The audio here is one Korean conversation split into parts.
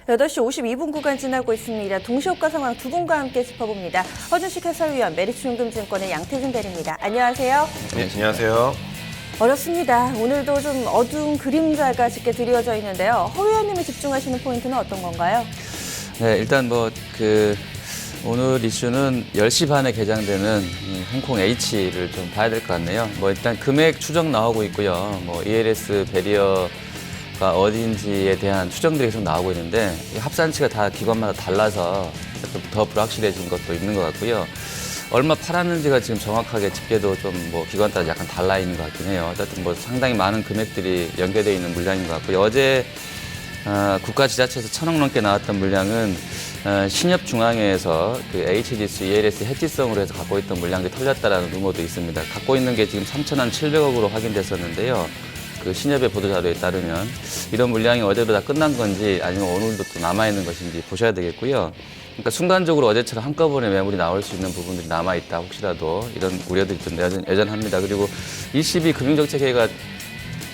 8시 52분 구간 지나고 있습니다. 동시효과 상황 두 분과 함께 짚어봅니다. 허준식 해설위원, 메리츠증권의 양태준 대리입니다. 안녕하세요. 네, 안녕하세요. 어렵습니다. 오늘도 좀 어두운 그림자가 짙게 드리워져 있는데요. 허 위원님이 집중하시는 포인트는 어떤 건가요? 네, 일단 오늘 이슈는 10시 반에 개장되는 홍콩 H를 좀 봐야 될 것 같네요. 일단 금액 추정 나오고 있고요. ELS 배리어가 어딘지에 대한 추정들이 계속 나오고 있는데 이 합산치가 다 기관마다 달라서 좀 더 불확실해진 것도 있는 것 같고요. 얼마 팔았는지가 지금 정확하게 집계도 좀 기관 따라 약간 달라 있는 것 같긴 해요. 어쨌든 상당히 많은 금액들이 연계되어 있는 물량인 것 같고요. 어제 국가 지자체에서 1,000억 넘게 나왔던 물량은 신협중앙회에서 그 HDS, ELS 해지성으로 해서 갖고 있던 물량들이 털렸다라는 루머도 있습니다. 갖고 있는 게 지금 3,700억으로 확인됐었는데요. 그 신협의 보도자료에 따르면 이런 물량이 어제도 다 끝난 건지 아니면 오늘도 또 남아있는 것인지 보셔야 되겠고요. 그러니까 순간적으로 어제처럼 한꺼번에 매물이 나올 수 있는 부분들이 남아있다. 혹시라도 이런 우려들이 좀 여전합니다. 그리고 22 금융정책회의가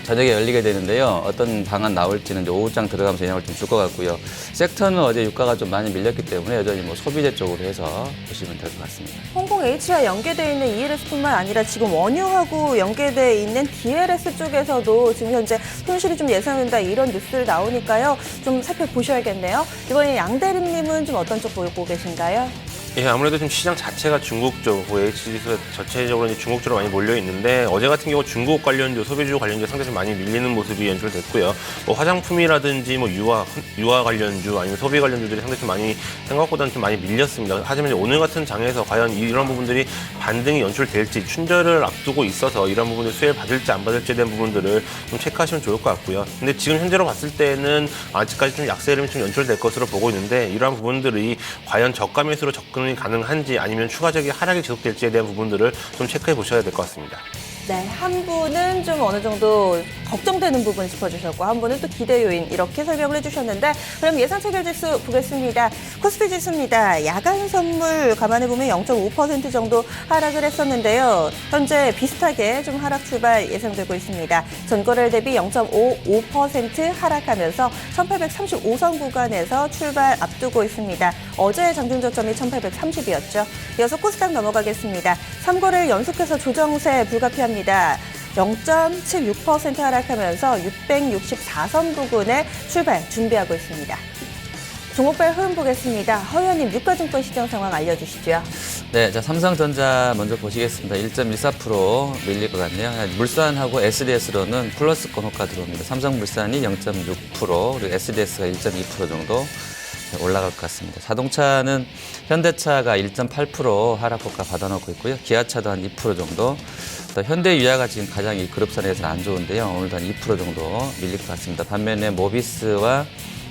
저녁에 열리게 되는데요. 어떤 방안 나올지는 이제 오후장 들어가면서 영향을 좀 줄 것 같고요. 섹터는 어제 유가가 좀 많이 밀렸기 때문에 여전히 소비재 쪽으로 해서 보시면 될 것 같습니다. 홍콩 H와 연계되어 있는 ELS뿐만 아니라 지금 원유하고 연계되어 있는 DLS 쪽에서도 지금 현재 손실이 좀 예상된다 이런 뉴스들 나오니까요. 좀 살펴보셔야겠네요. 이번에 양 대리님은 좀 어떤 쪽 보고 계신가요? 예, 아무래도 좀 시장 자체가 중국 쪽, HDS 전체적으로 이제 중국 쪽으로 많이 몰려 있는데 어제 같은 경우 중국 관련주, 소비주 관련주 상당히 많이 밀리는 모습이 연출됐고요. 화장품이라든지 유아 관련주 아니면 소비 관련주들이 상당히 좀 많이 생각보다는 좀 많이 밀렸습니다. 하지만 이제 오늘 같은 장에서 과연 이런 부분들이 반등이 연출될지 춘절을 앞두고 있어서 이런 부분을 수혜를 받을지 안 받을지에 대한 부분들을 좀 체크하시면 좋을 것 같고요. 근데 지금 현재로 봤을 때는 아직까지 좀 약세 흐름이 좀 연출될 것으로 보고 있는데 이러한 부분들이 과연 저가 매수로 접근이 가능한지 아니면 추가적인 하락이 지속될지에 대한 부분들을 좀 체크해 보셔야 될 것 같습니다. 네, 한 분은 좀 어느 정도 걱정되는 부분 짚어주셨고 한 분은 또 기대 요인 이렇게 설명을 해주셨는데 그럼 예상 체결 지수 보겠습니다. 코스피 지수입니다. 야간 선물 감안해보면 0.5% 정도 하락을 했었는데요. 현재 비슷하게 좀 하락 출발 예상되고 있습니다. 전거래일 대비 0.55% 하락하면서 1835선 구간에서 출발 앞두고 있습니다. 어제 장중 저점이 1830이었죠. 이어서 코스닥 넘어가겠습니다. 3거래일 연속해서 조정세 불가피합니다. 0.76% 하락하면서 664선 부근에 출발 준비하고 있습니다. 종목별 흐름 보겠습니다. 허 의원님, 유가증권 시장 상황 알려주시죠. 네, 자, 삼성전자 먼저 보시겠습니다. 1.14% 밀릴 것 같네요. 물산하고 SDS로는 플러스권 호가 들어옵니다. 삼성물산이 0.6%, 그리고 SDS가 1.2% 정도 올라갈 것 같습니다. 자동차는 현대차가 1.8% 하락 효과 받아놓고 있고요. 기아차도 한 2% 정도. 또 현대유아가 지금 가장 이 그룹선에서는 안 좋은데요. 오늘도 한 2% 정도 밀릴 것 같습니다. 반면에 모비스와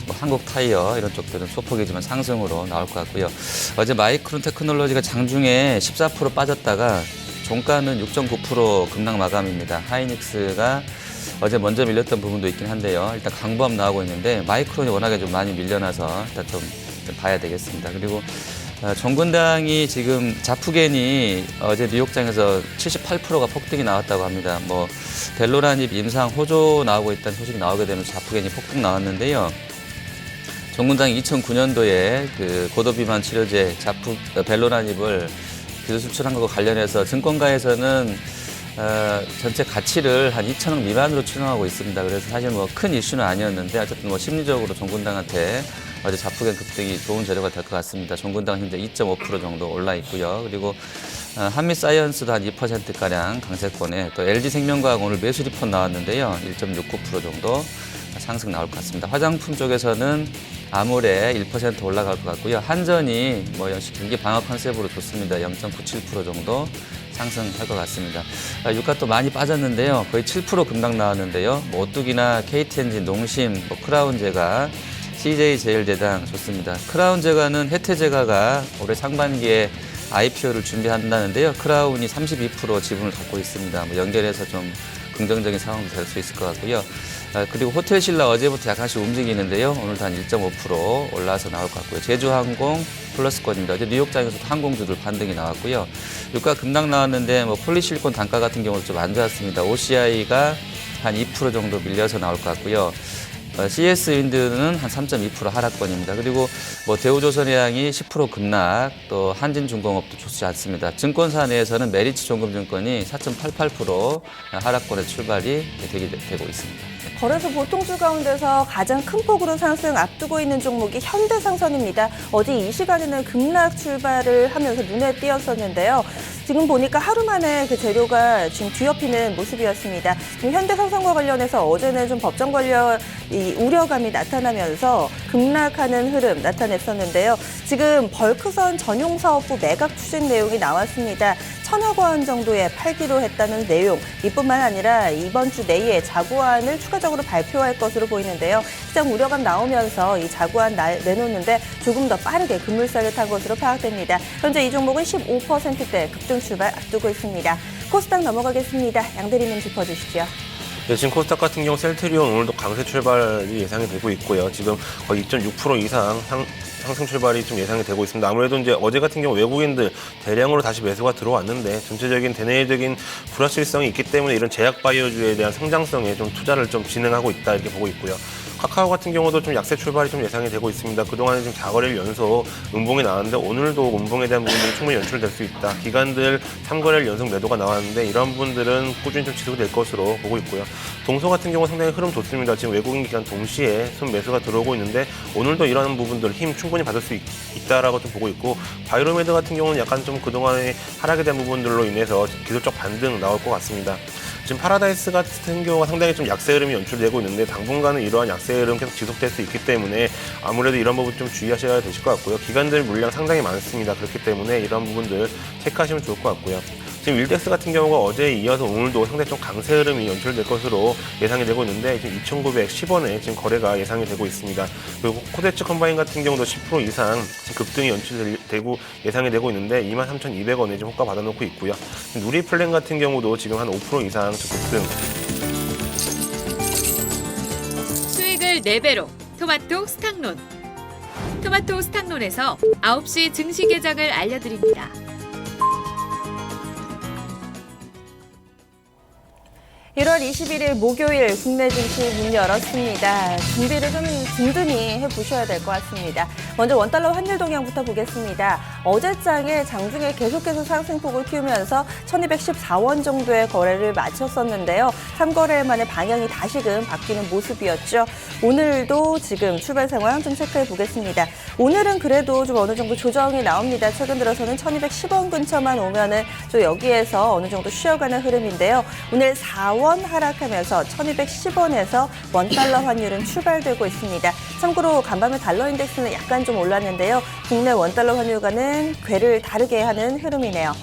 한국타이어 이런 쪽들은 소폭이지만 상승으로 나올 것 같고요. 어제 마이크론 테크놀로지가 장중에 14% 빠졌다가 종가는 6.9% 급락 마감입니다. 하이닉스가 어제 먼저 밀렸던 부분도 있긴 한데요. 일단 강보합 나오고 있는데 마이크론이 워낙에 좀 많이 밀려나서 일단 좀 봐야 되겠습니다. 그리고 정근당이 지금 자푸겐이 어제 뉴욕장에서 78%가 폭등이 나왔다고 합니다. 델로라닙 임상 호조 나오고 있다는 소식이 나오게 되면서 자푸겐이 폭등 나왔는데요. 정근당이 2009년도에 그 고도비만 치료제 벨로라닙을 기술 수출한 것과 관련해서 증권가에서는 전체 가치를 한 2천억 미만으로 추정하고 있습니다. 그래서 사실 큰 이슈는 아니었는데 어쨌든 심리적으로 정근당한테 어제 자푸겐 급등이 좋은 재료가 될 것 같습니다. 정근당은 현재 2.5% 정도 올라 있고요. 그리고 한미사이언스도 한 2%가량 강세권에 또 LG생명과학 오늘 매수 리포트 나왔는데요. 1.69% 정도 상승 나올 것 같습니다. 화장품 쪽에서는 아모레 1% 올라갈 것 같고요. 한전이 역시 경기 방어 컨셉으로 좋습니다. 0.97% 정도 상승할 것 같습니다. 유가 또 많이 빠졌는데요. 거의 7% 급락 나왔는데요. 오뚜기나 KT엔진, 농심, 크라운제가, CJ제일제당 좋습니다. 크라운제가는 혜태제가가 올해 상반기에 IPO를 준비한다는데요. 크라운이 32% 지분을 갖고 있습니다. 연결해서 좀 긍정적인 상황도 될 수 있을 것 같고요. 그리고 호텔신라 어제부터 약간씩 움직이는데요. 오늘도 한 1.5% 올라서 나올 것 같고요. 제주항공 플러스권입니다. 어제 뉴욕장에서도 항공주들 반등이 나왔고요. 유가 급락 나왔는데 폴리실리콘 단가 같은 경우는 좀 안 좋았습니다. OCI가 한 2% 정도 밀려서 나올 것 같고요. CS 윈드는 한 3.2% 하락권입니다. 그리고 뭐 대우조선해양이 10% 급락, 또 한진중공업도 좋지 않습니다. 증권사 내에서는 메리츠종금증권이 4.88% 하락권에 출발이 되고 있습니다. 거래소 보통주 가운데서 가장 큰 폭으로 상승 앞두고 있는 종목이 현대상선입니다. 어제 이 시간에는 급락 출발을 하면서 눈에 띄었었는데요. 지금 보니까 하루 만에 그 재료가 지금 뒤엎이는 모습이었습니다. 지금 현대상선과 관련해서 어제는 좀 법정 관련 이 우려감이 나타나면서 급락하는 흐름 나타냈었는데요. 지금 벌크선 전용사업부 매각 추진 내용이 나왔습니다. 1,000억 원 정도에 팔기로 했다는 내용, 이뿐만 아니라 이번 주 내에 자구안을 추가적으로 발표할 것으로 보이는데요. 시장 우려감 나오면서 이 자구안 내놓는데 조금 더 빠르게 급물살을 탄 것으로 파악됩니다. 현재 이 종목은 15%대 급등 출발 앞두고 있습니다. 코스닥 넘어가겠습니다. 양대리님 짚어주시죠. 네, 지금 코스닥 같은 경우 셀트리온 오늘도 강세 출발이 예상이 되고 있고요. 지금 거의 2.6% 이상 상승 출발이 좀 예상이 되고 있습니다. 아무래도 이제 어제 같은 경우 외국인들 대량으로 다시 매수가 들어왔는데 전체적인 대내적인 불확실성이 있기 때문에 이런 제약 바이오주에 대한 성장성에 좀 투자를 좀 진행하고 있다 이렇게 보고 있고요. 카카오 같은 경우도 좀 약세 출발이 좀 예상이 되고 있습니다. 그동안에 지금 4거래일 연속 음봉이 나왔는데 오늘도 음봉에 대한 부분들이 충분히 연출될 수 있다. 기관들 3거래일 연속 매도가 나왔는데 이런 부분들은 꾸준히 좀 지속될 것으로 보고 있고요. 동소 같은 경우 상당히 흐름 좋습니다. 지금 외국인 기관 동시에 순 매수가 들어오고 있는데 오늘도 이런 부분들 힘 충분히 받을 수 있다라고 좀 보고 있고 바이로메드 같은 경우는 약간 좀 그동안의 하락에 대한 부분들로 인해서 기술적 반등 나올 것 같습니다. 지금 파라다이스 같은 경우가 상당히 좀 약세 흐름이 연출되고 있는데 당분간은 이러한 약세 흐름 계속 지속될 수 있기 때문에 아무래도 이런 부분 좀 주의하셔야 되실 것 같고요. 기관들 물량 상당히 많습니다. 그렇기 때문에 이런 부분들 체크하시면 좋을 것 같고요. 지금 일덱스 같은 경우가 어제에 이어서 오늘도 상당히 좀 강세 흐름이 연출될 것으로 예상이 되고 있는데 지금 2,910원에 지금 거래가 예상이 되고 있습니다. 그리고 코데츠 컴바인 같은 경우도 10% 이상 급등이 연출되고 예상이 되고 있는데 23,200원에 지금 호가 받아놓고 있고요. 누리플랜 같은 경우도 지금 한 5% 이상 급등. 수익을 4배로 토마토 스탁론. 토마토 스탁론에서 9시 증시 개장을 알려드립니다. 1월 21일 목요일 국내 증시 문 열었습니다. 준비를 좀 든든히 해보셔야 될 것 같습니다. 먼저 원달러 환율 동향부터 보겠습니다. 어제장에 장중에 계속해서 상승폭을 키우면서 1214원 정도의 거래를 마쳤었는데요. 3거래일 만에 방향이 다시금 바뀌는 모습이었죠. 오늘도 지금 출발 상황 좀 체크해 보겠습니다. 오늘은 그래도 좀 어느 정도 조정이 나옵니다. 최근 들어서는 1210원 근처만 오면은 좀 여기에서 어느 정도 쉬어가는 흐름인데요. 오늘 4원 하락하면서 1210원에서 원달러 환율은 출발되고 있습니다. 참고로 간밤에 달러 인덱스는 약간 좀 올랐는데요. 국내 원달러 환율과는 궤를 다르게 하는 흐름이네요.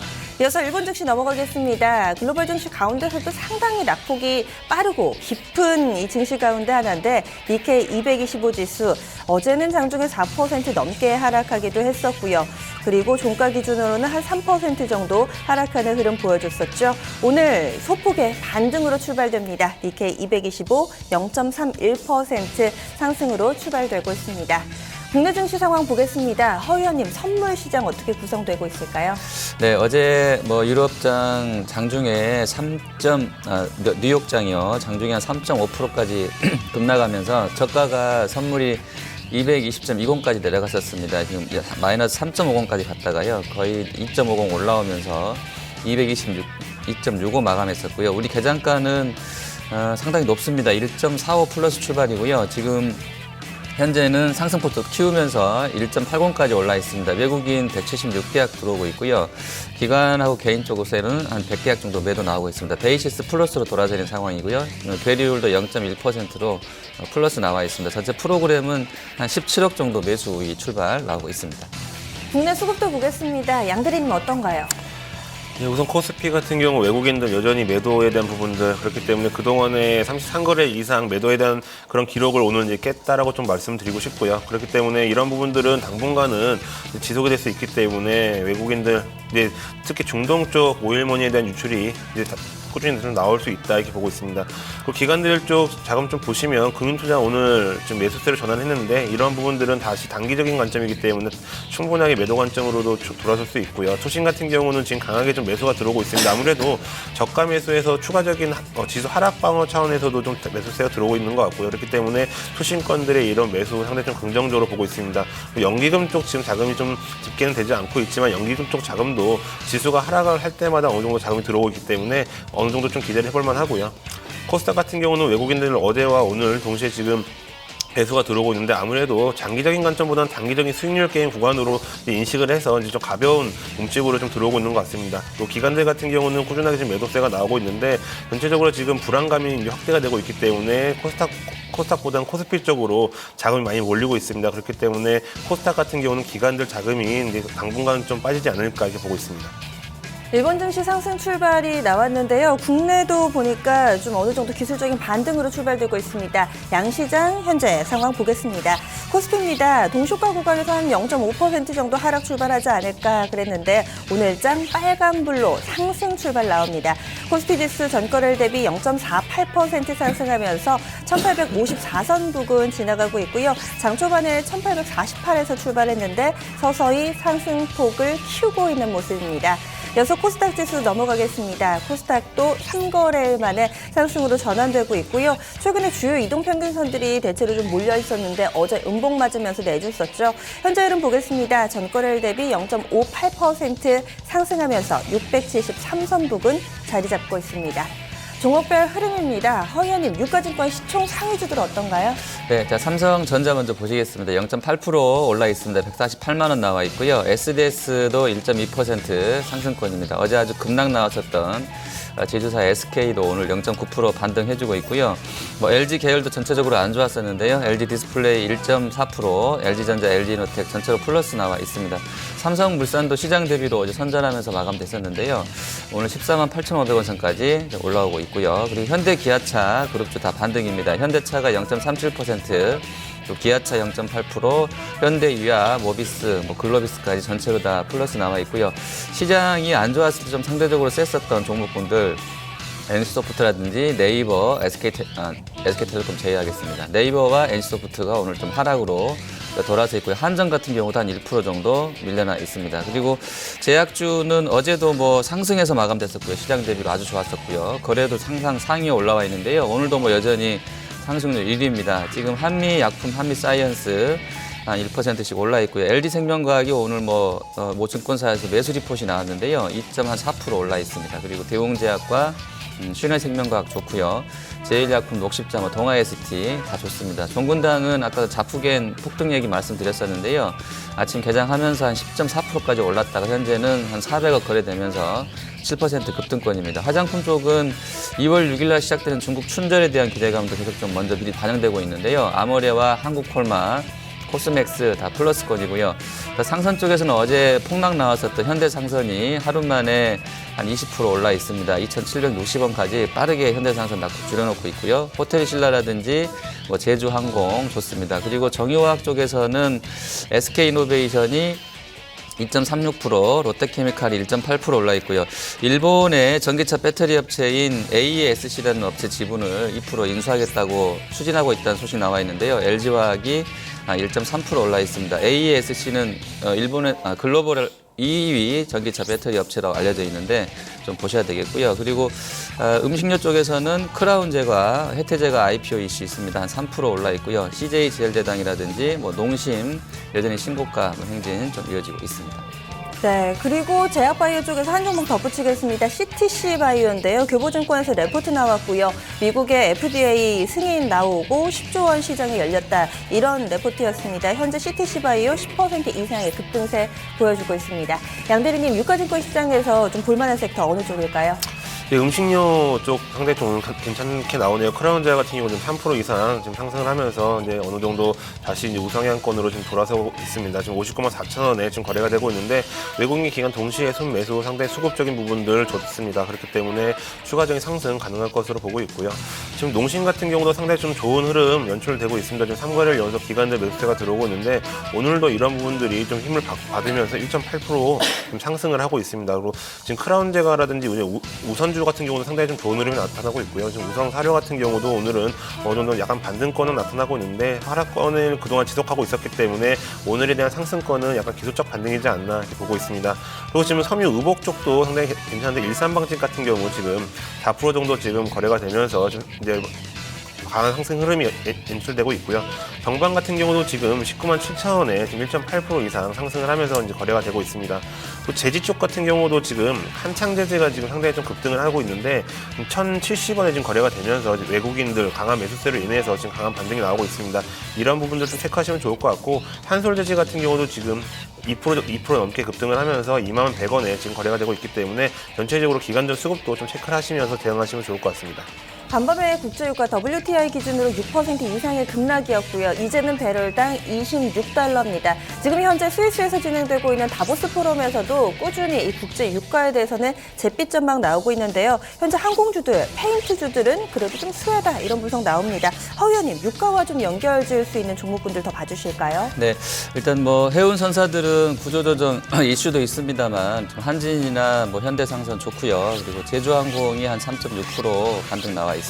이어서 일본 증시 넘어가겠습니다. 글로벌 증시 가운데서도 상당히 낙폭이 빠르고 깊은 이 증시 가운데 하나인데 니케이 225 지수 어제는 장중에 4% 넘게 하락하기도 했었고요. 그리고 종가 기준으로는 한 3% 정도 하락하는 흐름 보여줬었죠. 오늘 소폭의 반등으로 출발됩니다. 니케이 225 0.31% 상승으로 출발되고 있습니다. 국내 증시 상황 보겠습니다. 허 의원님, 선물 시장 어떻게 구성되고 있을까요? 네, 어제 뭐 유럽장 장중에 뉴욕장이요. 장중에 한 3.5%까지 급락하면서 저가가 선물이 220.20까지 내려갔었습니다. 지금 마이너스 3.50까지 갔다가요. 거의 2.50 올라오면서 226.65 마감했었고요. 우리 개장가는 상당히 높습니다. 1.45 플러스 출발이고요. 지금 현재는 상승폭도 키우면서 1.80까지 올라 있습니다. 외국인 176계약 들어오고 있고요. 기관하고 개인 쪽으로는 한 100계약 정도 매도 나오고 있습니다. 베이시스 플러스로 돌아다니는 상황이고요. 괴리율도 0.1%로 플러스 나와 있습니다. 전체 프로그램은 한 17억 정도 매수 출발 나오고 있습니다. 국내 수급도 보겠습니다. 양대리님 어떤가요? 네, 우선 코스피 같은 경우 외국인들 여전히 매도에 대한 부분들 그렇기 때문에 그동안에 33거래 이상 매도에 대한 그런 기록을 오늘 이제 깼다라고 좀 말씀드리고 싶고요. 그렇기 때문에 이런 부분들은 당분간은 지속이 될 수 있기 때문에 외국인들 이제 특히 중동 쪽 오일머니에 대한 유출이 이제 꾸준히 좀 나올 수 있다 이렇게 보고 있습니다. 그리고 기관들 쪽 자금 좀 보시면 금융투자 오늘 좀 매수세로 전환했는데 이런 부분들은 다시 단기적인 관점이기 때문에 충분하게 매도 관점으로도 돌아설 수 있고요. 투신 같은 경우는 지금 강하게 좀 매수가 들어오고 있습니다. 아무래도 저가 매수에서 추가적인 지수 하락 방어 차원에서도 좀 매수세가 들어오고 있는 것 같고요. 그렇기 때문에 투신권들의 이런 매수 상당히 좀 긍정적으로 보고 있습니다. 연기금 쪽 지금 자금이 좀 집계는 되지 않고 있지만 연기금 쪽 자금도 지수가 하락을 할 때마다 어느 정도 자금이 들어오고 있기 때문에 어느 정도 좀 기대를 해볼 만하고요. 코스닥 같은 경우는 외국인들 어제와 오늘 동시에 지금 배수가 들어오고 있는데 아무래도 장기적인 관점보다는 단기적인 수익률 게임 구간으로 인식을 해서 이제 좀 가벼운 몸집으로 좀 들어오고 있는 것 같습니다. 또 기관들 같은 경우는 꾸준하게 지금 매도세가 나오고 있는데 전체적으로 지금 불안감이 이제 확대가 되고 있기 때문에 코스닥보다는 코스피 쪽으로 자금이 많이 몰리고 있습니다. 그렇기 때문에 코스닥 같은 경우는 기관들 자금이 이제 당분간 좀 빠지지 않을까 이렇게 보고 있습니다. 일본 증시 상승 출발이 나왔는데요. 국내도 보니까 좀 어느 정도 기술적인 반등으로 출발되고 있습니다. 양시장 현재 상황 보겠습니다. 코스피입니다. 동시가 구간에서 한 0.5% 정도 하락 출발하지 않을까 그랬는데 오늘장 빨간불로 상승 출발 나옵니다. 코스피 지수 전거래일 대비 0.48% 상승하면서 1854선 부근 지나가고 있고요. 장 초반에 1848에서 출발했는데 서서히 상승폭을 키우고 있는 모습입니다. 이어서 코스닥 지수 넘어가겠습니다. 코스닥도 3거래일 만에 상승으로 전환되고 있고요. 최근에 주요 이동평균선들이 대체로 좀 몰려 있었는데 어제 음봉 맞으면서 내줬었죠. 현재 흐름 보겠습니다. 전거래일 대비 0.58% 상승하면서 673선 부근 자리 잡고 있습니다. 종목별 흐름입니다. 허희연님, 유가증권 시총 상위주들 어떤가요? 네, 자, 삼성전자 먼저 보시겠습니다. 0.8% 올라 있습니다. 148만 원 나와 있고요. SDS도 1.2% 상승권입니다. 어제 아주 급락 나왔었던 제주사 SK도 오늘 0.9% 반등해주고 있고요. LG 계열도 전체적으로 안 좋았었는데요. LG 디스플레이 1.4%, LG전자, LG노텍 전체로 플러스 나와 있습니다. 삼성물산도 시장 대비로 어제 선전하면서 마감됐었는데요. 오늘 14만 8,500원 선까지 올라오고 있고요. 그리고 현대기아차 그룹주 다 반등입니다. 현대차가 0.37%, 또 기아차 0.8%, 현대유야, 모비스, 글로비스까지 전체로 다 플러스 나와 있고요. 시장이 안 좋았을 때 좀 상대적으로 셌었던 종목군들 NC소프트라든지 네이버, SK텔레콤 제외하겠습니다. 네이버와 NC소프트가 오늘 좀 하락으로 돌아서 있고요. 한전 같은 경우도 한 1% 정도 밀려나 있습니다. 그리고 제약주는 어제도 상승해서 마감됐었고요. 시장 대비로 아주 좋았었고요. 거래도 항상 상위에 올라와 있는데요. 오늘도 여전히 상승률 1위입니다. 지금 한미약품, 한미사이언스 한 1%씩 올라 있고요. LG생명과학이 오늘 모 증권사에서 매수 리포트이 나왔는데요. 2.4% 올라 있습니다. 그리고 대웅제약과 신한생명과학 좋고요. 제일약품, 녹십자, 동아ST 다 좋습니다. 종근당은 아까 자프겐 폭등 얘기 말씀드렸었는데요. 아침 개장하면서 한 10.4%까지 올랐다가 현재는 한 400억 거래되면서 7% 급등권입니다. 화장품 쪽은 2월 6일 날 시작되는 중국 춘절에 대한 기대감도 계속 좀 먼저 미리 반영되고 있는데요. 아모레와 한국콜마, 코스맥스 다 플러스권이고요. 상선 쪽에서는 어제 폭락 나왔었던 현대상선이 하루 만에 한 20% 올라 있습니다. 2,760원까지 빠르게 현대상선 낙폭 줄여놓고 있고요. 호텔신라라든지 제주항공 좋습니다. 그리고 정유화학 쪽에서는 SK이노베이션이 2.36%, 롯데케미칼이 1.8% 올라 있고요. 일본의 전기차 배터리 업체인 AESC라는 업체 지분을 2% 인수하겠다고 추진하고 있다는 소식이 나와 있는데요. LG화학이 1.3% 올라 있습니다. AESC는 일본의 글로벌 2위 전기차 배터리 업체라고 알려져 있는데 좀 보셔야 되겠고요. 그리고 음식료 쪽에서는 크라운제과, 혜태제과 IPO 이슈 있습니다. 한 3% 올라 있고요. CJ제일제당이라든지 농심 여전히 신고가 행진 좀 이어지고 있습니다. 네, 그리고 제약바이오 쪽에서 한 종목 덧붙이겠습니다. CTC바이오인데요. 교보증권에서 레포트 나왔고요. 미국의 FDA 승인 나오고 10조 원 시장이 열렸다. 이런 레포트였습니다. 현재 CTC바이오 10% 이상의 급등세 보여주고 있습니다. 양 대리님, 유가증권 시장에서 좀 볼만한 섹터 어느 쪽일까요? 네, 음식료 쪽 상당히 좀 괜찮게 나오네요. 크라운제약 같은 경우는 3% 이상 지금 상승을 하면서 이제 어느 정도 다시 이제 우상향권으로 지금 돌아서고 있습니다. 지금 59만 4천 원에 지금 거래가 되고 있는데 외국인 기관 동시에 순매수 상당히 수급적인 부분들 좋습니다. 그렇기 때문에 추가적인 상승 가능할 것으로 보고 있고요. 지금 농심 같은 경우도 상당히 좀 좋은 흐름 연출되고 있습니다. 지금 3거래일 연속 기관들 매수세가 들어오고 있는데 오늘도 이런 부분들이 좀 힘을 받으면서 1.8% 좀 상승을 하고 있습니다. 그리고 지금 크라운제과라든지 우선 우량주 같은 경우도 상당히 좀 좋은 흐름이 나타나고 있고요. 지금 우성 사료 같은 경우도 오늘은 어느 정도 약간 반등권은 나타나고 있는데 하락권을 그동안 지속하고 있었기 때문에 오늘에 대한 상승권은 약간 기술적 반등이지 않나 이렇게 보고 있습니다. 그리고 지금 섬유 의복 쪽도 상당히 괜찮은데 일산방직 같은 경우 지금 4% 정도 지금 거래가 되면서 좀 이제 강한 상승 흐름이 연출되고 있고요. 정방 같은 경우도 지금 19만 7천 원에 지금 1.8% 이상 상승을 하면서 이제 거래가 되고 있습니다. 또 제지 쪽 같은 경우도 지금 한창제재가 지금 상당히 좀 급등을 하고 있는데 1,070원에 지금 거래가 되면서 외국인들 강한 매수세로 인해서 지금 강한 반등이 나오고 있습니다. 이런 부분들 좀 체크하시면 좋을 것 같고 한솔제지 같은 경우도 지금 2% 넘게 급등을 하면서 21,100원에 지금 거래가 되고 있기 때문에 전체적으로 기간전 수급도 좀 체크를 하시면서 대응하시면 좋을 것 같습니다. 간밤에 국제유가 WTI 기준으로 6% 이상의 급락이었고요. 이제는 배럴당 26달러입니다. 지금 현재 스위스에서 진행되고 있는 다보스 포럼에서도 꾸준히 이 국제 유가에 대해서는 잿빛 전망 나오고 있는데요. 현재 항공주들, 페인트주들은 그래도 좀 수혜다 이런 분석 나옵니다. 허 의원님, 유가와 좀 연결지을 수 있는 종목군들 더 봐주실까요? 네, 일단 뭐 해운 선사들은 구조조정 이슈도 있습니다만 좀 한진이나 뭐 현대상선 좋고요. 그리고 제주항공이 한 3.6% 반등 나와 있습니다.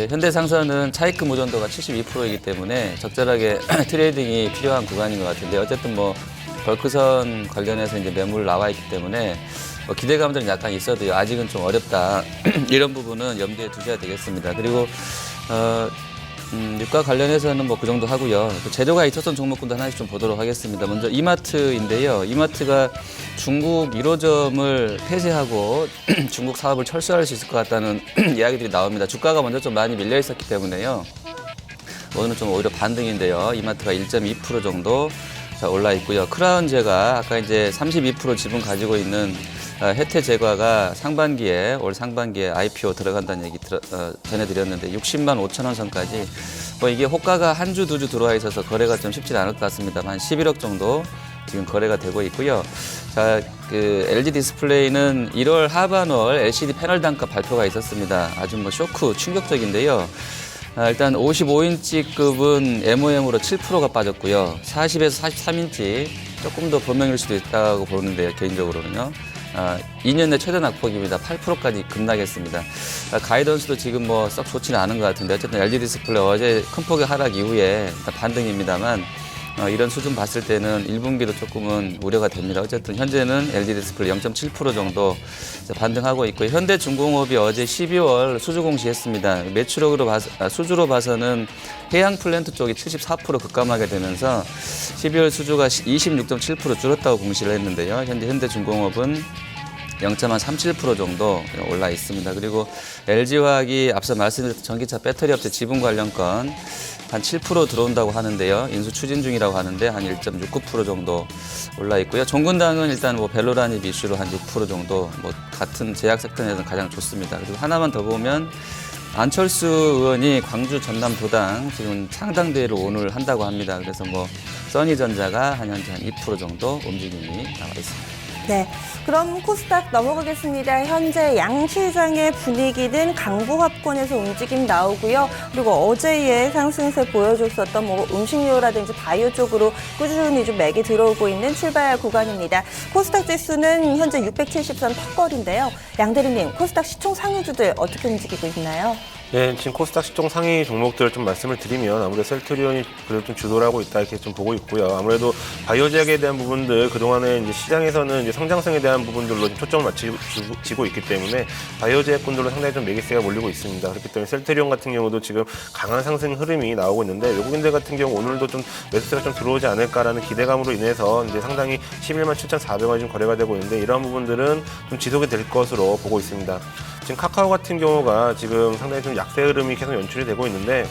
현대상선은 차입금 의존도가 72%이기 때문에 적절하게 트레이딩이 필요한 구간인 것 같은데 어쨌든 뭐 벌크선 관련해서 이제 매물 나와 있기 때문에 뭐 기대감들은 약간 있어도요. 아직은 좀 어렵다. 이런 부분은 염두에 두셔야 되겠습니다. 그리고 유가 관련해서는 뭐 그 정도 하고요. 또 재료가 있었던 종목군도 하나씩 좀 보도록 하겠습니다. 먼저 이마트인데요. 이마트가 중국 1호점을 폐쇄하고 중국 사업을 철수할 수 있을 것 같다는 이야기들이 나옵니다. 주가가 먼저 좀 많이 밀려 있었기 때문에요. 오늘은 좀 오히려 반등인데요. 이마트가 1.2% 정도 올라 있고요. 크라운제가 아까 이제 32% 지분 가지고 있는 혜태 제과가 올 상반기에 IPO 들어간다는 얘기 전해드렸는데 60만 5천 원 선까지 뭐 이게 호가가 한 주, 두 주 들어와 있어서 거래가 좀 쉽지 않을 것 같습니다. 한 11억 정도 지금 거래가 되고 있고요. 자, LG 디스플레이는 1월 하반월 LCD 패널 단가 발표가 있었습니다. 아주 뭐 쇼크, 충격적인데요. 일단 55인치급은 MOM으로 7%가 빠졌고요. 40에서 43인치 조금 더 범용일 수도 있다고 보는데요, 개인적으로는요. 2년 내 최대 낙폭입니다. 8%까지 급락했습니다. 가이던스도 지금 뭐 썩 좋지는 않은 것 같은데 어쨌든 LG 디스플레이 어제 큰 폭의 하락 이후에 반등입니다만 이런 수준 봤을 때는 1분기도 조금은 우려가 됩니다. 어쨌든 현재는 LG 디스플레이 0.7% 정도 반등하고 있고요. 현대중공업이 어제 12월 수주 공시했습니다. 수주로 봐서는 해양 플랜트 쪽이 74% 급감하게 되면서 12월 수주가 26.7% 줄었다고 공시를 했는데요. 현재 현대중공업은 0.37% 정도 올라 있습니다. 그리고 LG화학이 앞서 말씀드렸던 전기차 배터리 업체 지분 관련 건 한 7% 들어온다고 하는데요. 인수 추진 중이라고 하는데 한 1.69% 정도 올라 있고요. 종근당은 일단 뭐 벨로라닙 이슈로 한 6% 정도 뭐 같은 제약 섹터에서는 가장 좋습니다. 그리고 하나만 더 보면 안철수 의원이 광주 전남도당 지금 창당대회를 오늘 한다고 합니다. 그래서 뭐 써니전자가 현재 한 2% 정도 움직임이 나와 있습니다. 네, 그럼 코스닥 넘어가겠습니다. 현재 양시장의 분위기는 강보합권에서 움직임 나오고요. 그리고 어제의 상승세 보여줬었던 뭐 음식료라든지 바이오 쪽으로 꾸준히 좀 맥이 들어오고 있는 출발 구간입니다. 코스닥 지수는 현재 670선 턱걸인데요. 양대리님, 코스닥 시총 상위주들 어떻게 움직이고 있나요? 네, 지금 코스닥 시총 상위 종목들 좀 말씀을 드리면 아무래도 셀트리온이 그래도 좀 주도를 하고 있다 이렇게 좀 보고 있고요. 아무래도 바이오 제약에 대한 부분들 그동안에 이제 시장에서는 이제 성장성에 대한 부분들로 초점을 맞추고 있기 때문에 바이오 제약군들로 상당히 좀 매기세가 몰리고 있습니다. 그렇기 때문에 셀트리온 같은 경우도 지금 강한 상승 흐름이 나오고 있는데 외국인들 같은 경우 오늘도 좀 매수세가 좀 들어오지 않을까라는 기대감으로 인해서 이제 상당히 11만 7,400원이 좀 거래가 되고 있는데 이러한 부분들은 좀 지속이 될 것으로 보고 있습니다. 지금 카카오 같은 경우가 지금 상당히 좀 약세 흐름이 계속 연출이 되고 있는데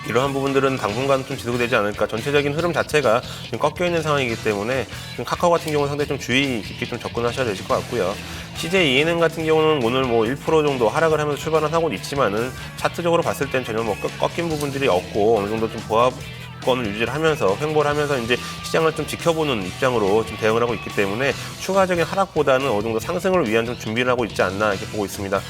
이러한 부분들은 당분간 좀 지속이 되지 않을까. 전체적인 흐름 자체가 지금 꺾여 있는 상황이기 때문에 지금 카카오 같은 경우는 상당히 좀 주의 깊게 좀 접근하셔야 되실 것 같고요. CJ 같은 경우는 오늘 뭐 1% 정도 하락을 하면서 출발은 하고 있지만은 차트적으로 봤을 땐 전혀 뭐 꺾인 부분들이 없고 어느 정도 좀 보합권을 유지를 하면서 횡보를 하면서 이제 시장을 좀 지켜보는 입장으로 좀 대응을 하고 있기 때문에 추가적인 하락보다는 어느 정도 상승을 위한 좀 준비를 하고 있지 않나 이렇게 보고 있습니다.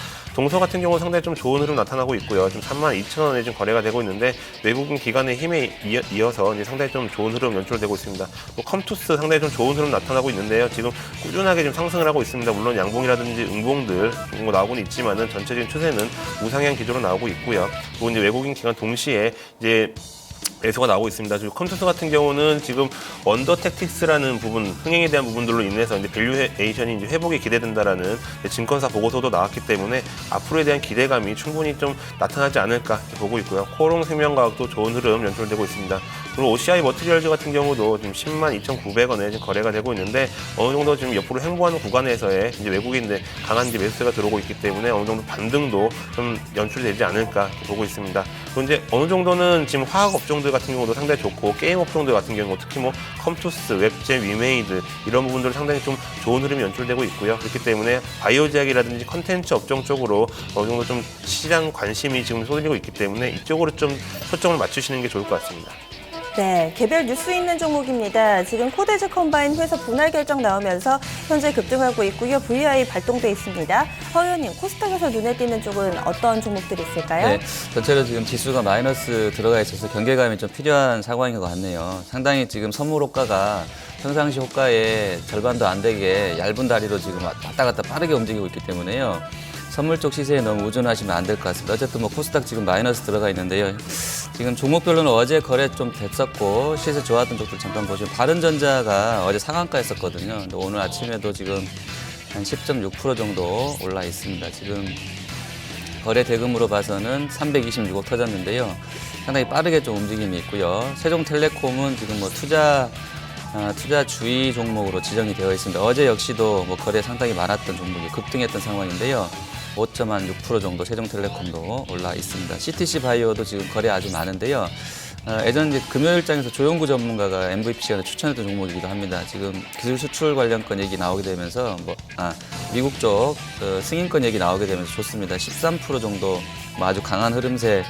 동서 같은 경우는 상당히 좀 좋은 흐름 나타나고 있고요. 지금 32,000원에 지금 거래가 되고 있는데 외국인 기관의 힘에 이어서 이제 상당히 좀 좋은 흐름 연출되고 있습니다. 또 컴투스 상당히 좀 좋은 흐름 나타나고 있는데요. 지금 꾸준하게 좀 상승을 하고 있습니다. 물론 양봉이라든지 응봉들 나오고는 있지만은 전체적인 추세는 우상향 기조로 나오고 있고요. 그리고 이제 외국인 기관 동시에 이제 매수가 나오고 있습니다. 그리고 컴투스 같은 경우는 지금 언더택틱스라는 부분, 흥행에 대한 부분들로 인해서 이제 밸류에이션이 이제 회복이 기대된다라는 증권사 보고서도 나왔기 때문에 앞으로에 대한 기대감이 충분히 좀 나타나지 않을까 이렇게 보고 있고요. 코오롱 생명과학도 좋은 흐름 연출되고 있습니다. 그리고 OCI 머티리얼즈 같은 경우도 지금 102,900원에 지금 거래가 되고 있는데 어느 정도 지금 옆으로 횡보하는 구간에서의 이제 외국인들 강한 이제 매수세가 들어오고 있기 때문에 어느 정도 반등도 좀 연출되지 않을까 이렇게 보고 있습니다. 그리고 이제 어느 정도는 지금 화학 업종들 같은 경우도 상당히 좋고 게임 업종들 같은 경우 특히 뭐 컴투스, 웹제, 위메이드 이런 부분들 상당히 좀 좋은 흐름이 연출되고 있고요. 그렇기 때문에 바이오 제약이라든지 컨텐츠 업종 쪽으로 어느 정도 좀 시장 관심이 지금 쏟아지고 있기 때문에 이쪽으로 좀 초점을 맞추시는 게 좋을 것 같습니다. 네, 개별 뉴스 있는 종목입니다. 지금 코데즈 컴바인 회사 분할 결정 나오면서 현재 급등하고 있고요. VI 발동돼 있습니다. 허 의원님, 코스닥에서 눈에 띄는 쪽은 어떤 종목들이 있을까요? 네, 전체로 지금 지수가 마이너스 들어가 있어서 경계감이 좀 필요한 상황인 것 같네요. 상당히 지금 선물 호가가 평상시 호가의 절반도 안 되게 얇은 다리로 지금 왔다 갔다 빠르게 움직이고 있기 때문에요. 선물 쪽 시세에 너무 의존하시면 안 될 것 같습니다. 어쨌든 뭐 코스닥 지금 마이너스 들어가 있는데요. 지금 종목별로는 어제 거래 좀 됐었고 시세 좋았던 쪽들 잠깐 보시면 바른전자가 어제 상한가 했었거든요. 근데 오늘 아침에도 지금 한 10.6% 정도 올라 있습니다. 지금 거래 대금으로 봐서는 326억 터졌는데요. 상당히 빠르게 좀 움직임이 있고요. 세종텔레콤은 지금 뭐 투자 주의 종목으로 지정이 되어 있습니다. 어제 역시도 뭐 거래 상당히 많았던 종목이 급등했던 상황인데요. 5.6% 정도 세종텔레콤도 올라 있습니다. CTC 바이오도 지금 거래 아주 많은데요. 예전 이제 금요일장에서 조용구 전문가가 MVP 시간에 추천했던 종목이기도 합니다. 지금 기술 수출 관련권 얘기 나오게 되면서 미국 쪽 승인권 얘기 나오게 되면서 좋습니다. 13% 정도 아주 강한 흐름세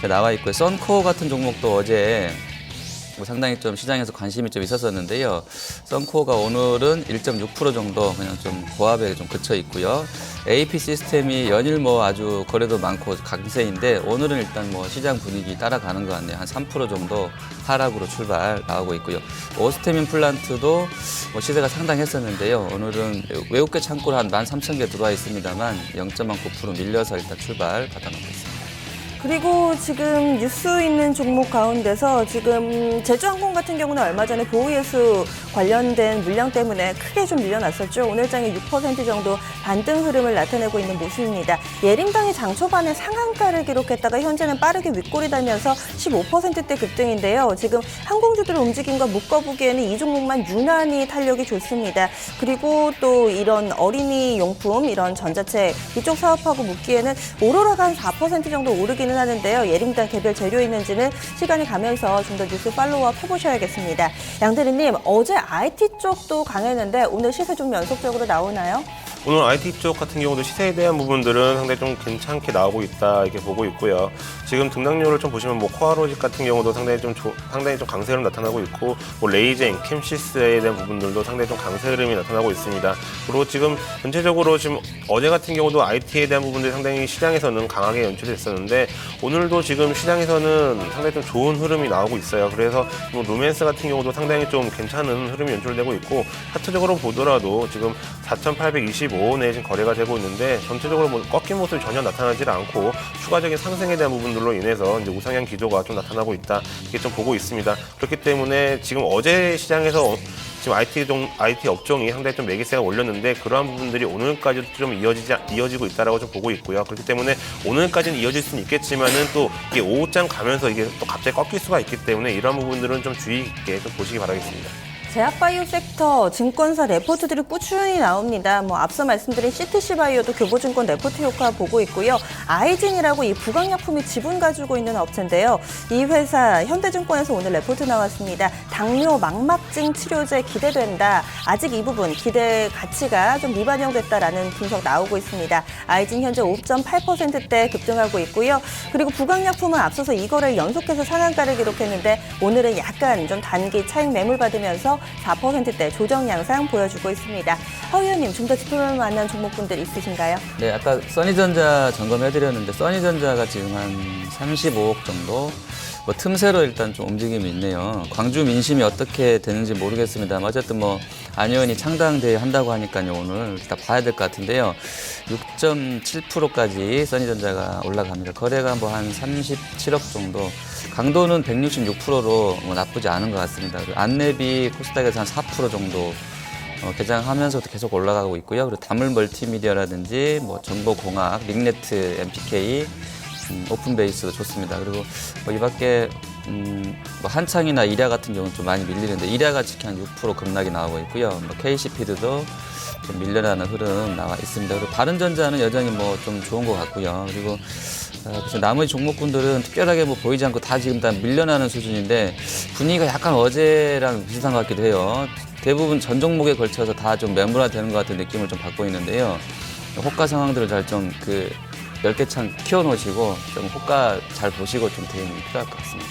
나와 있고요. 썬코어 같은 종목도 어제 상당히 좀 시장에서 관심이 좀 있었었는데요. 썬코어가 오늘은 1.6% 정도 그냥 좀 보합에 좀 그쳐 있고요. AP 시스템이 연일 뭐 아주 거래도 많고 강세인데 오늘은 일단 뭐 시장 분위기 따라가는 것 같네요. 한 3% 정도 하락으로 출발 나오고 있고요. 오스테민 플란트도 뭐 시세가 상당했었는데요. 오늘은 외국계 창고로 한 13,000개 들어와 있습니다만 0.9% 밀려서 일단 출발 받아놓고 있습니다. 그리고 지금 뉴스 있는 종목 가운데서 지금 제주항공 같은 경우는 얼마 전에 보호예수 관련된 물량 때문에 크게 좀 밀려났었죠. 오늘 장에 6% 정도 반등 흐름을 나타내고 있는 모습입니다. 예림당이 장 초반에 상한가를 기록했다가 현재는 빠르게 윗골이 달면서 15%대 급등인데요. 지금 항공주들의 움직임과 묶어보기에는 이 종목만 유난히 탄력이 좋습니다. 그리고 또 이런 어린이 용품, 이런 전자책 이쪽 사업하고 묶기에는 오로라가 한 4% 정도 오르기는 하는데요. 예림당 개별 재료 있는지는 시간이 가면서 좀 더 뉴스 팔로우업 해보셔야겠습니다. 양대리님, 어제 IT 쪽도 강했는데 오늘 시세 좀 연속적으로 나오나요? 오늘 IT 쪽 같은 경우도 시세에 대한 부분들은 상당히 좀 괜찮게 나오고 있다 이렇게 보고 있고요. 지금 등락률을 좀 보시면 뭐 코아로직 같은 경우도 상당히 좀 강세 흐름 나타나고 있고 뭐 레이젠, 캠시스에 대한 부분들도 상당히 좀 강세 흐름이 나타나고 있습니다. 그리고 지금 전체적으로 지금 어제 같은 경우도 IT에 대한 부분들이 상당히 시장에서는 강하게 연출됐었는데 오늘도 지금 시장에서는 상당히 좀 좋은 흐름이 나오고 있어요. 그래서 뭐 루멘스 같은 경우도 상당히 좀 괜찮은 흐름이 연출되고 있고 차트적으로 보더라도 지금 4,825원에 지금 거래가 되고 있는데 전체적으로 뭐 꺾인 모습이 전혀 나타나지 않고 추가적인 상승에 대한 부분들로 인해서 이제 우상향 기조가 좀 나타나고 있다 이렇게 좀 보고 있습니다. 그렇기 때문에 지금 어제 시장에서 지금 IT 업종이 상당히 좀 매기세가 올렸는데 그러한 부분들이 오늘까지도 좀 이어지고 있다라고 좀 보고 있고요. 그렇기 때문에 오늘까지는 이어질 수는 있겠지만은 또 이게 오후장 가면서 이게 또 갑자기 꺾일 수가 있기 때문에 이러한 부분들은 좀 주의 깊게 좀 보시기 바라겠습니다. 제약바이오 섹터 증권사 레포트들이 꾸준히 나옵니다. 뭐 앞서 말씀드린 CTC바이오도 교보증권 레포트 효과 보고 있고요. 아이진이라고 이 부강약품이 지분 가지고 있는 업체인데요. 이 회사 현대증권에서 오늘 레포트 나왔습니다. 당뇨 망막증 치료제 기대된다. 아직 이 부분 기대 가치가 좀 미반영됐다라는 분석 나오고 있습니다. 아이진 현재 5.8%대 급등하고 있고요. 그리고 부강약품은 앞서서 이거를 연속해서 상한가를 기록했는데 오늘은 약간 좀 단기 차익 매물 받으면서 4%대 조정 양상 보여주고 있습니다. 허 의원님, 좀 더 짚어볼 만한 종목군들 있으신가요? 네, 아까 써니전자 점검해드렸는데 써니전자가 지금 한 35억 정도 뭐 틈새로 일단 좀 움직임이 있네요. 광주 민심이 어떻게 되는지 모르겠습니다만 어쨌든 뭐 안 의원이 창당대회 한다고 하니까요. 오늘 일단 봐야 될 것 같은데요. 6.7%까지 써니전자가 올라갑니다. 거래가 뭐 한 37억 정도. 강도는 166%로 뭐 나쁘지 않은 것 같습니다. 그리고 안내비 코스닥에서 한 4% 정도 개장하면서도 계속 올라가고 있고요. 그리고 다물 멀티미디어라든지 뭐 정보공학, 링네트, MPK, 오픈베이스도 좋습니다. 그리고 뭐 이 밖에 뭐 한창이나 이랴 같은 경우는 좀 많이 밀리는데 이랴가 지금 한 6% 급락이 나오고 있고요. 뭐 KC피드도 좀 밀려나는 흐름 나와 있습니다. 그리고 바른전자는 여전히 뭐 좀 좋은 것 같고요. 그리고 그래서 나머지 종목군들은 특별하게 뭐 보이지 않고 다 지금 다 밀려나는 수준인데 분위기가 약간 어제랑 비슷한 것 같기도 해요. 대부분 전 종목에 걸쳐서 다 좀 매물화되는 것 같은 느낌을 좀 받고 있는데요. 호가 상황들을 잘 좀 그 10개 창 키워놓으시고 좀 호가 잘 보시고 좀 대응이 필요할 것 같습니다.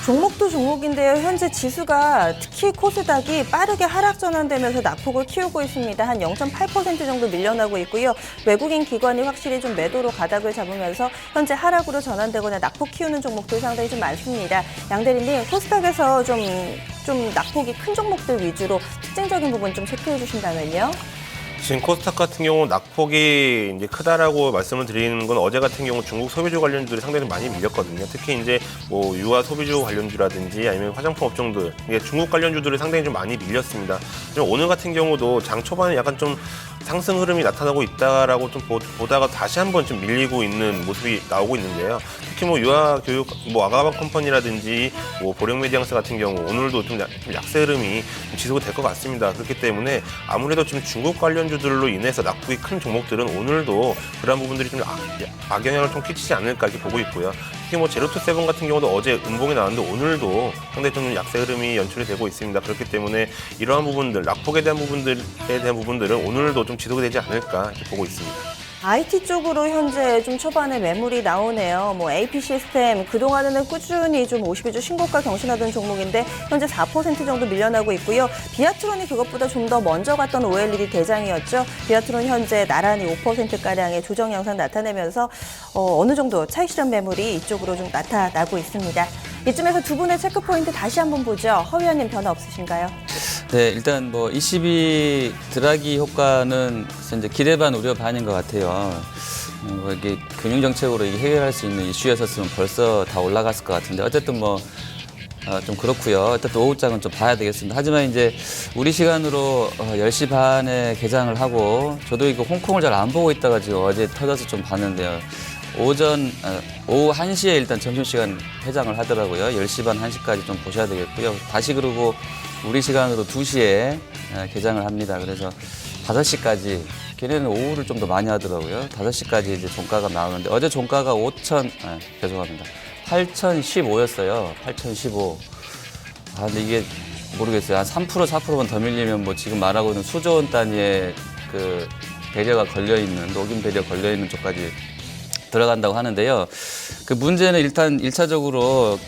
종목도 종목인데요. 현재 지수가 특히 코스닥이 빠르게 하락 전환되면서 낙폭을 키우고 있습니다. 한 0.8% 정도 밀려나고 있고요. 외국인 기관이 확실히 좀 매도로 가닥을 잡으면서 현재 하락으로 전환되거나 낙폭 키우는 종목들 상당히 좀 많습니다. 양 대리님, 코스닥에서 좀 낙폭이 큰 종목들 위주로 특징적인 부분 좀 체크해 주신다면요. 지금 코스닥 같은 경우 낙폭이 이제 크다라고 말씀을 드리는 건 어제 같은 경우 중국 소비주 관련주들이 상당히 많이 밀렸거든요. 특히 이제 뭐 유아 소비주 관련주라든지 아니면 화장품 업종들, 이게 중국 관련주들이 상당히 좀 많이 밀렸습니다. 하지만 오늘 같은 경우도 장 초반에 약간 좀 상승 흐름이 나타나고 있다라고 좀 보다가 다시 한번 좀 밀리고 있는 모습이 나오고 있는데요. 특히 뭐 유아 교육, 뭐 아가바 컴퍼니라든지 뭐 보령메디앙스 같은 경우 오늘도 좀 약세 흐름이 좀 지속이 될 것 같습니다. 그렇기 때문에 아무래도 좀 중국 관련주들로 인해서 낙폭이 큰 종목들은 오늘도 그런 부분들이 좀 악영향을 좀 끼치지 않을까 이렇게 보고 있고요. 특히 뭐 제로투세븐 같은 경우도 어제 음봉이 나왔는데 오늘도 상당히 좀 약세 흐름이 연출이 되고 있습니다. 그렇기 때문에 이러한 부분들, 낙폭에 대한 부분들은 오늘도 좀 지속이 되지 않을까 이렇게 보고 있습니다. IT 쪽으로 현재 좀 초반에 매물이 나오네요. 뭐 AP 시스템 그동안에는 꾸준히 좀 52주 신고가 경신하던 종목인데 현재 4% 정도 밀려나고 있고요. 비아트론이 그것보다 좀 더 먼저 갔던 OLED 대장이었죠. 비아트론 현재 나란히 5%가량의 조정 양상 나타내면서 어느 정도 차익 실현 매물이 이쪽으로 좀 나타나고 있습니다. 이쯤에서 두 분의 체크 포인트 다시 한번 보죠. 허 의원님 변화 없으신가요? 네, 일단 뭐 ECB 드라기 효과는 이제 기대 반 우려 반인 것 같아요. 뭐 이게 금융 정책으로 이게 해결할 수 있는 이슈였었으면 벌써 다 올라갔을 것 같은데 어쨌든 뭐 좀 그렇고요. 어쨌든 오후장은 좀 봐야 되겠습니다. 하지만 이제 우리 시간으로 10시 반에 개장을 하고 저도 이거 홍콩을 잘 안 보고 있다가 지금 어제 터져서 좀 봤는데요. 오후 1시에 일단 점심시간 회장을 하더라고요. 10시 반 1시까지 좀 보셔야 되겠고요. 다시 그러고 우리 시간으로 2시에 개장을 합니다. 그래서 5시까지, 걔네는 오후를 좀 더 많이 하더라고요. 5시까지 이제 종가가 나오는데 어제 종가가 8,015였어요. 8,015. 근데 이게 모르겠어요. 한 3%, 4%만 더 밀리면 뭐 지금 말하고 있는 수조 원 단위의 그 배려가 걸려있는, 녹인 배려 걸려있는 쪽까지 들어간다고 하는데요. 그 문제는 일단 1차적으로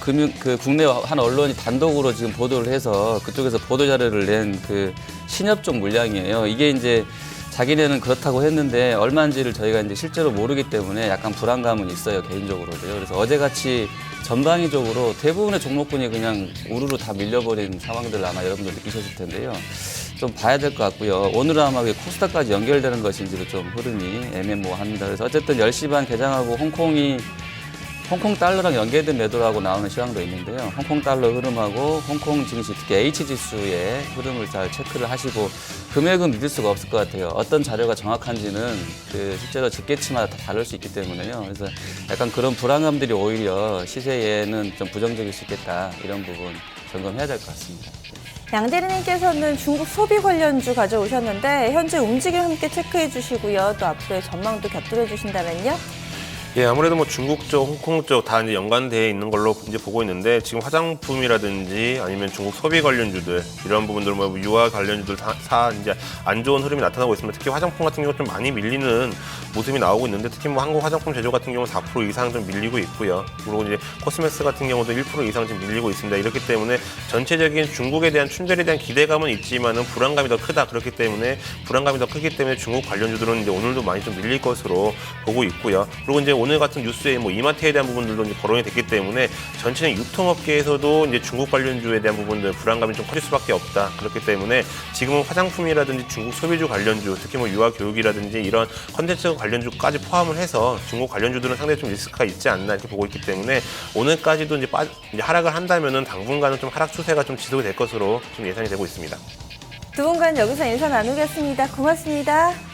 국내 한 언론이 단독으로 지금 보도를 해서 그쪽에서 보도 자료를 낸 그 신협 쪽 물량이에요. 이게 이제 자기네는 그렇다고 했는데 얼마인지를 저희가 이제 실제로 모르기 때문에 약간 불안감은 있어요, 개인적으로도요. 그래서 어제같이 전방위적으로 대부분의 종목군이 그냥 우르르 다 밀려버린 상황들을 아마 여러분들 느끼셨을 텐데요. 좀 봐야 될 것 같고요. 오늘은 아마 코스닥까지 연결되는 것인지도 좀 흐름이 애매모호합니다. 그래서 어쨌든 10시 반 개장하고 홍콩 달러랑 연계된 매도라고 나오는 시황도 있는데요. 홍콩 달러 흐름하고 홍콩 증시, 특히 H지수의 흐름을 잘 체크를 하시고 금액은 믿을 수가 없을 것 같아요. 어떤 자료가 정확한지는 실제로 집계치마다 다 다를 수 있기 때문에요. 그래서 약간 그런 불안감들이 오히려 시세에는 좀 부정적일 수 있겠다. 이런 부분 점검해야 될 것 같습니다. 양 대리님께서는 중국 소비 관련주 가져오셨는데 현재 움직임 함께 체크해 주시고요. 또 앞으로의 전망도 곁들여 주신다면요. 예, 아무래도 뭐 중국 쪽, 홍콩 쪽 다 이제 연관되어 있는 걸로 이제 보고 있는데 지금 화장품이라든지 아니면 중국 소비 관련주들 이런 부분들 뭐 유아 관련주들 다 이제 안 좋은 흐름이 나타나고 있습니다. 특히 화장품 같은 경우 좀 많이 밀리는 모습이 나오고 있는데 특히 뭐 한국 화장품 제조 같은 경우 4% 이상 좀 밀리고 있고요. 그리고 이제 코스메스 같은 경우도 1% 이상 좀 밀리고 있습니다. 이렇기 때문에 전체적인 중국에 대한 춘절에 대한 기대감은 있지만은 불안감이 더 크다. 그렇기 때문에 불안감이 더 크기 때문에 중국 관련주들은 이제 오늘도 많이 좀 밀릴 것으로 보고 있고요. 그리고 이제 오늘 같은 뉴스에 뭐 이마트에 대한 부분들도 이제 거론이 됐기 때문에 전체적인 유통업계에서도 이제 중국 관련주에 대한 부분들 불안감이 좀 커질 수밖에 없다. 그렇기 때문에 지금은 화장품이라든지 중국 소비주 관련주, 특히 뭐 유아 교육이라든지 이런 컨텐츠 관련주까지 포함을 해서 중국 관련주들은 상당히 좀 리스크가 있지 않나 이렇게 보고 있기 때문에 오늘까지도 이제 하락을 한다면은 당분간은 좀 하락 추세가 좀 지속이 될 것으로 좀 예상이 되고 있습니다. 두 분간 여기서 인사 나누겠습니다. 고맙습니다.